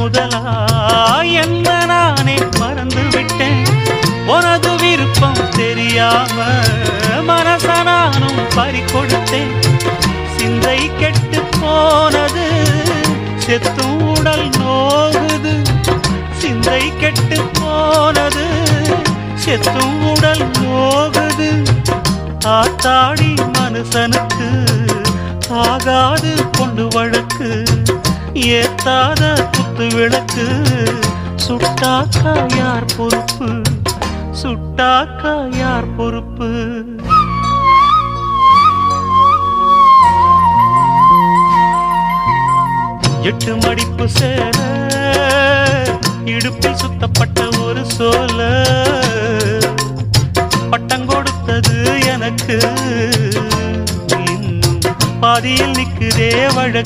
முதலா என்ன நானே மறந்து விட்டேன். உனது விருப்பம் தெரியாம மனச நானும் பறிகொடுத்தேன். சிந்தை கெட்டு போனது செத்தும் உடல் நோகுது. சிந்தை கெட்டு போனது செத்தும் உடல் நோகுது. ஆத்தாடி மனுஷனுக்கு ஆகாது கொண்டு வழக்கு. ஏத்தாத குத்து விளக்கு சுட்டாக்கா யார் பொறுப்பு? சுட்டாக்கா யார் பொறுப்பு? எட்டு மடிப்பு சேர இடுப்பில் சுத்தப்பட்ட ஒரு சோல பட்டம் கொடுத்தது எனக்கு. இன்னும் பாதியில் நிற்குதே வழக்கு.